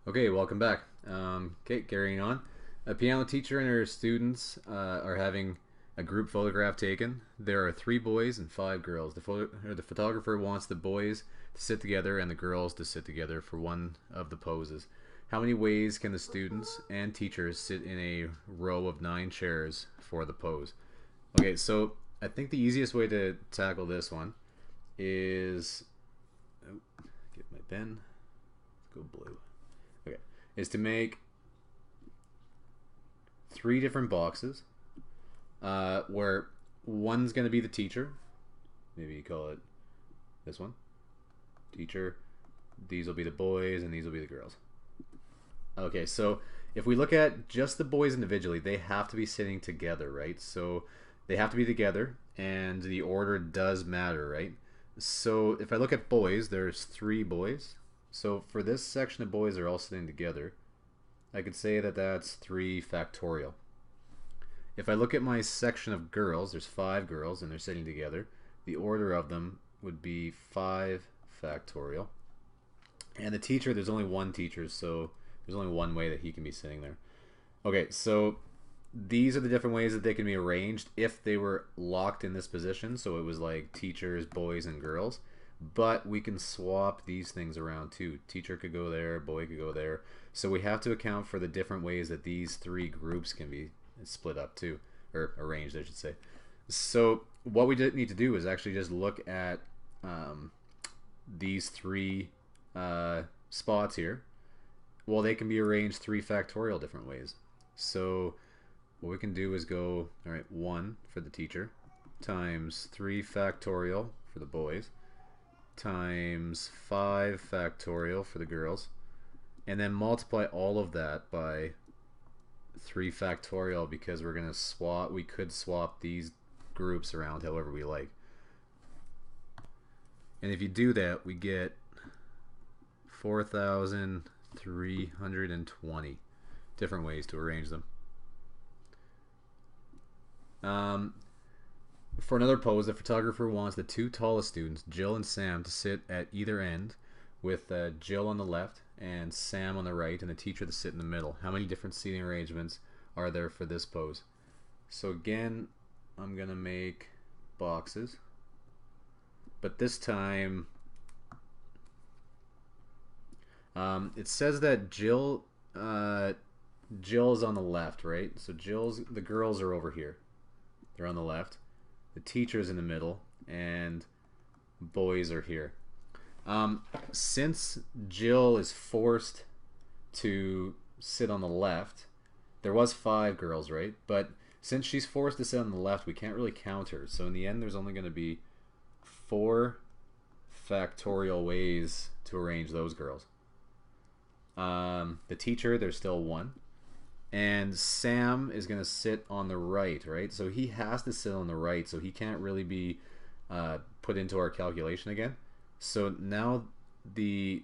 Okay, welcome back. Okay, carrying on. A piano teacher and her students are having a group photograph taken. There are three boys and five girls. The photographer wants the boys to sit together and the girls to sit together for one of the poses. How many ways can the students and teachers sit in a row of nine chairs for the pose? Okay, so I think the easiest way to tackle this one is get my pen. Let's go blue. Okay, is to make three different boxes where one's going to be the teacher. Maybe you call it this one, teacher. These will be the boys and these will be the girls. Okay, so if we look at just the boys individually, they have to be sitting together, right? So they have to be together and the order does matter, right? So if I look at boys, there's three boys. So for this section of boys, they're all sitting together. I could say that that's 3 factorial. If I look at my section of girls, there's 5 girls and they're sitting together. The order of them would be 5 factorial. And the teacher, there's only one teacher, so there's only one way that he can be sitting there. Okay, so these are the different ways that they can be arranged if they were locked in this position. So it was like teachers, boys, and girls. But we can swap these things around too. Teacher could go there, boy could go there. So we have to account for the different ways that these three groups can be split up too, or arranged, I should say. So what we need to do is actually just look at these three spots here. Well, they can be arranged 3 factorial different ways. So what we can do is go, all right, 1 for the teacher times 3 factorial for the boys times 5 factorial for the girls, and then multiply all of that by 3 factorial because we're going to swap, we could swap these groups around however we like. And if you do that, we get 4,320 different ways to arrange them. For another pose, the photographer wants the 2 tallest students, Jill and Sam, to sit at either end, with Jill on the left and Sam on the right, and the teacher to sit in the middle. How many different seating arrangements are there for this pose? So again, I'm going to make boxes, but this time it says that Jill's on the left, right? So the girls are over here. They're on the left. The teacher's in the middle, and boys are here. Since Jill is forced to sit on the left, there was 5 girls, right? But since she's forced to sit on the left, we can't really count her. So in the end, there's only going to be 4 factorial ways to arrange those girls. The teacher, there's still 1. And Sam is going to sit on the right, right? So he has to sit on the right, so he can't really be put into our calculation again. So now the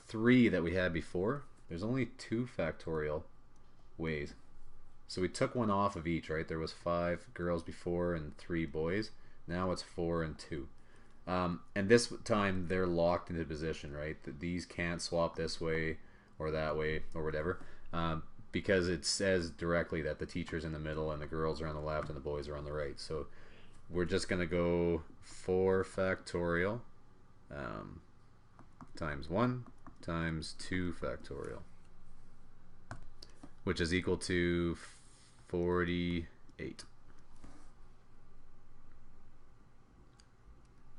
3 that we had before, there's only 2 factorial ways. So we took 1 off of each, right? There was 5 girls before and 3 boys. Now it's 4 and 2. And this time they're locked into position, right? These can't swap this way or that way or whatever. Because it says directly that the teacher's in the middle and the girls are on the left and the boys are on the right. So we're just going to go 4 factorial times 1 times 2 factorial, which is equal to 48.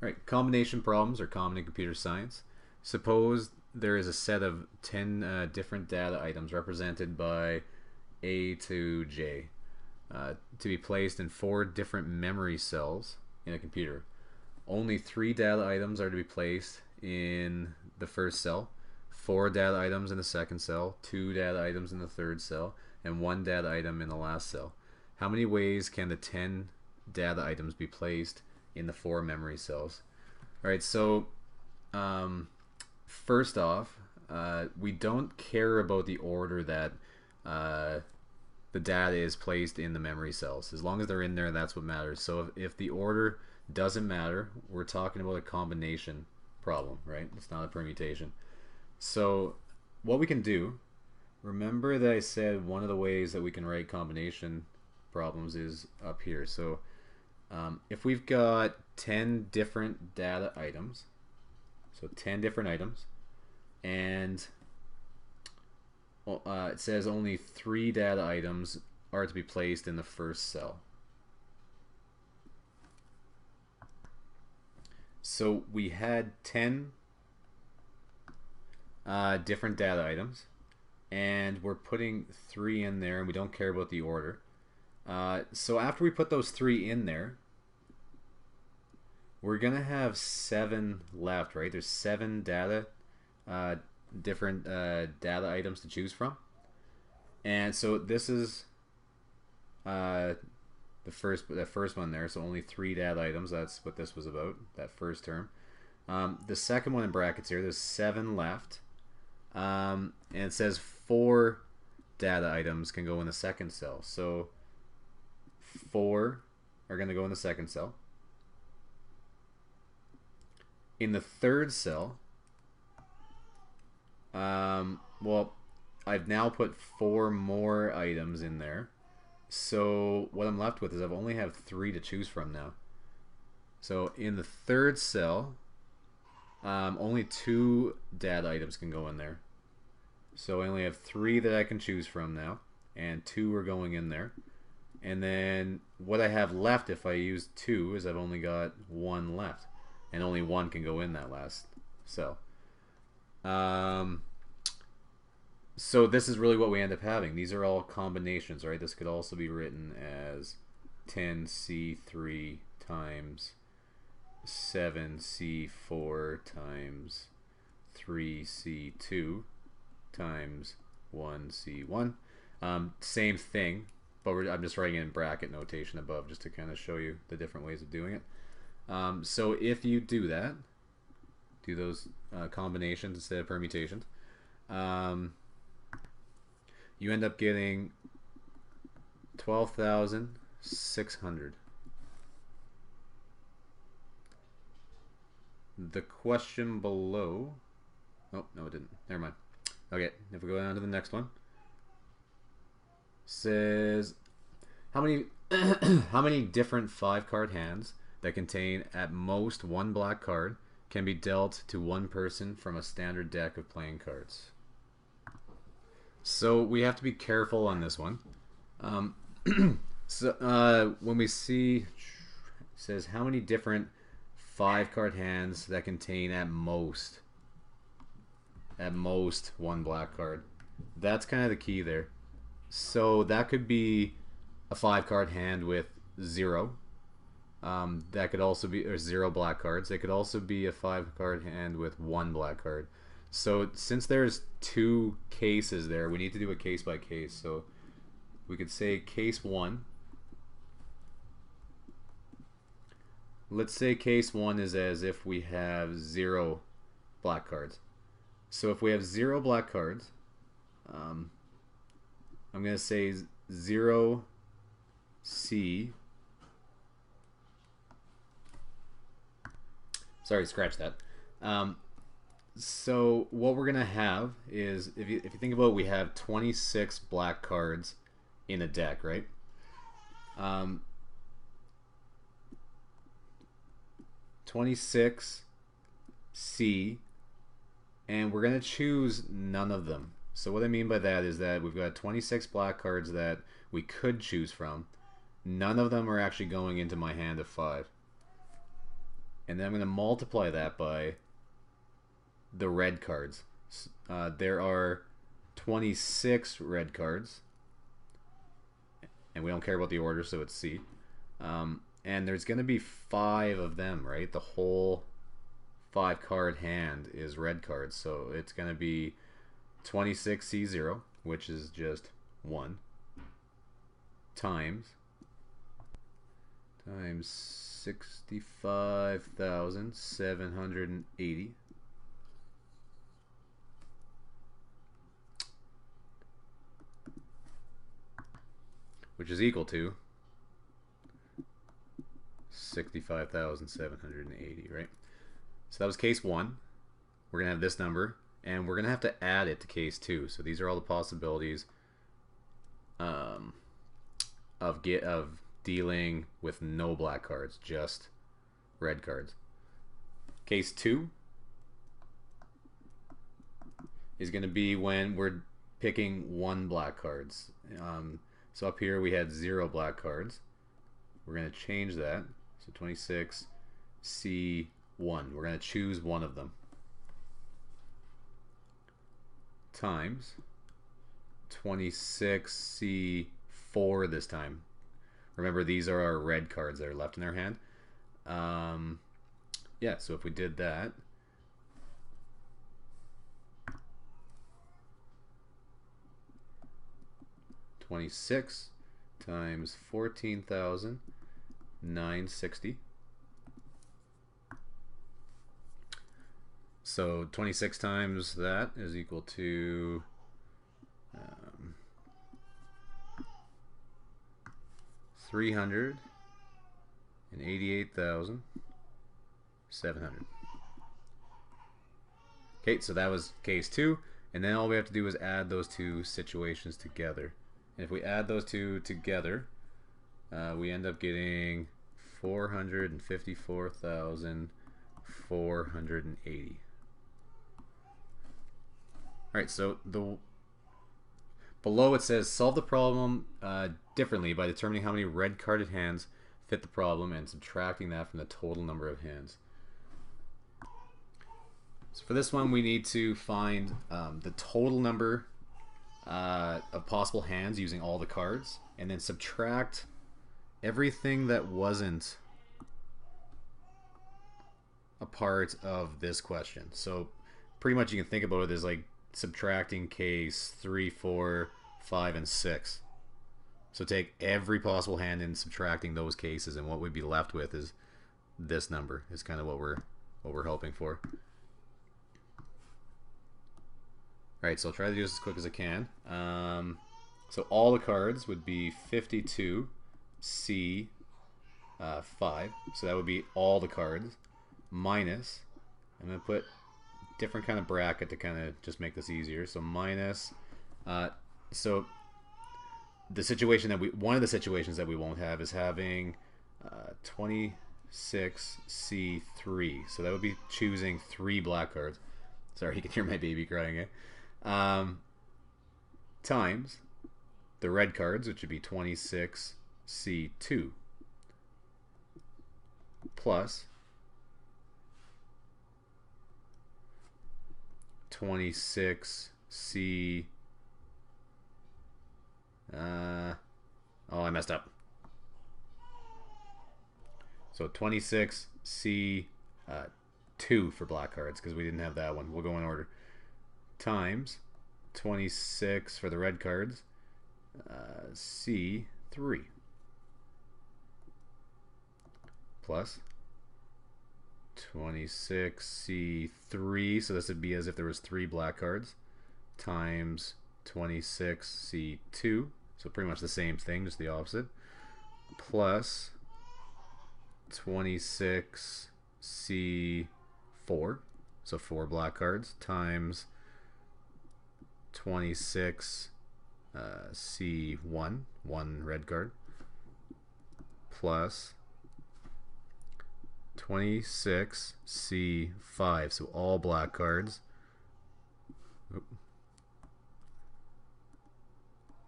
All right, combination problems are common in computer science. Suppose there is a set of 10 different data items represented by A to J to be placed in 4 different memory cells in a computer. Only 3 data items are to be placed in the first cell, 4 data items in the second cell, 2 data items in the third cell, and 1 data item in the last cell. How many ways can the 10 data items be placed in the 4 memory cells? All right, so first off, we don't care about the order that the data is placed in the memory cells. As long as they're in there, that's what matters. So if the order doesn't matter, we're talking about a combination problem, right? It's not a permutation. So what we can do, remember that I said one of the ways that we can write combination problems is up here. So if we've got 10 different data items, so 10 different items, and it says only 3 data items are to be placed in the first cell. So we had 10 different data items, and we're putting 3 in there, and we don't care about the order. So after we put those 3 in there, we're gonna have 7 left, right? There's 7 different data items to choose from, and so this is the first one there. So only 3 data items. That's what this was about. That first term. The second one in brackets here. There's 7 left, and it says 4 data items can go in the second cell. So 4 are going to go in the second cell. In the third cell, well, I've now put 4 more items in there. So what I'm left with is I've only have 3 to choose from now. So in the third cell, only 2 data items can go in there. So I only have 3 that I can choose from now, and 2 are going in there. And then what I have left if I use 2 is I've only got 1 left, and only 1 can go in that last cell. So this is really what we end up having. These are all combinations, right? This could also be written as 10C3 times 7C4 times 3C2 times 1C1. Same thing, but I'm just writing it in bracket notation above just to kind of show you the different ways of doing it. So if you do that, do those combinations instead of permutations, you end up getting 12,600. The question below, oh no it didn't, never mind. Okay, if we go down to the next one, says how many how many different 5-card hands that contain at most 1 black card can be dealt to one person from a standard deck of playing cards. So we have to be careful on this one. So when we see, it says how many different 5-card hands that contain at most 1 black card. That's kind of the key there. So that could be a 5-card hand with 0. That could also be, or 0 black cards. It could also be a 5-card hand with 1 black card. So since there's 2 cases there, we need to do a case by case. So we could say case 1. Let's say case 1 is as if we have 0 black cards. So if we have 0 black cards, I'm going to say 0C. Sorry, scratch that. So what we're gonna have is, if you think about it, we have 26 black cards in a deck, right? 26 C, and we're gonna choose none of them. So what I mean by that is that we've got 26 black cards that we could choose from. None of them are actually going into my hand of 5. And then I'm going to multiply that by the red cards. There are 26 red cards, and we don't care about the order, so it's C. And there's going to be 5 of them, right? The whole 5-card hand is red cards, so it's going to be 26C0, which is just 1, times 65,780. Which is equal to 65,780, right? So that was case 1. We're going to have this number and we're going to have to add it to case 2. So these are all the possibilities of dealing with no black cards, just red cards. Case 2 is going to be when we're picking 1 black cards. So up here we had 0 black cards. We're going to change that. So 26C1. We're going to choose one of them. Times 26C4 this time. Remember, these are our red cards that are left in our hand. Yeah, so if we did that, $26 times 14,960. So 26 times that is equal to 388,700. Okay, so that was case 2, and then all we have to do is add those two situations together. And if we add those two together, we end up getting 454,480. Alright, so below it says solve the problem differently by determining how many red carded hands fit the problem and subtracting that from the total number of hands. So for this one, we need to find the total number of possible hands using all the cards, and then subtract everything that wasn't a part of this question. So pretty much you can think about it as like subtracting case 3, 4, 5, and 6. So take every possible hand and subtracting those cases, and what we'd be left with is this number. Is kind of what we're hoping for. Alright, so I'll try to do this as quick as I can. So all the cards would be 52C5. So that would be all the cards. Minus, I'm going to put different kind of bracket to kind of just make this easier. So minus, so the situation that one of the situations that we won't have is having 26C3. So that would be choosing 3 black cards. Sorry, you can hear my baby crying, eh? Times the red cards, which would be 26C2, plus 26C. Oh, I messed up. So 26C2 for black cards, because we didn't have that one. We'll go in order. Times 26 for the red cards, C3, plus 26C3, so this would be as if there was 3 black cards, times 26C2, so pretty much the same thing, just the opposite, plus 26C4, so 4 black cards, times 26C1, 1 red card, plus 26C5, so all black cards,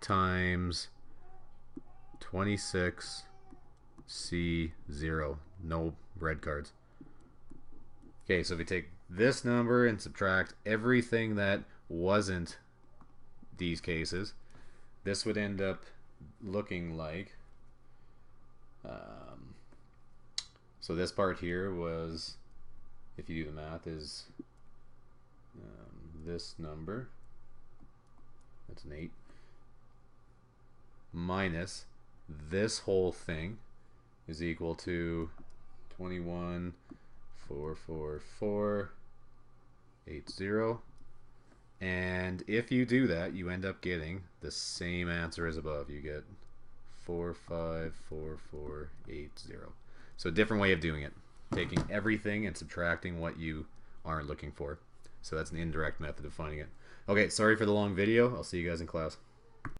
times 26C0, no red cards. Okay, so if we take this number and subtract everything that wasn't these cases, this would end up looking like so this part here was, if you do the math, is this number, that's an 8, minus this whole thing is equal to 21,444,80. And if you do that, you end up getting the same answer as above. You get 4,544,80. So a different way of doing it, taking everything and subtracting what you aren't looking for. So that's an indirect method of finding it. Okay, sorry for the long video. I'll see you guys in class.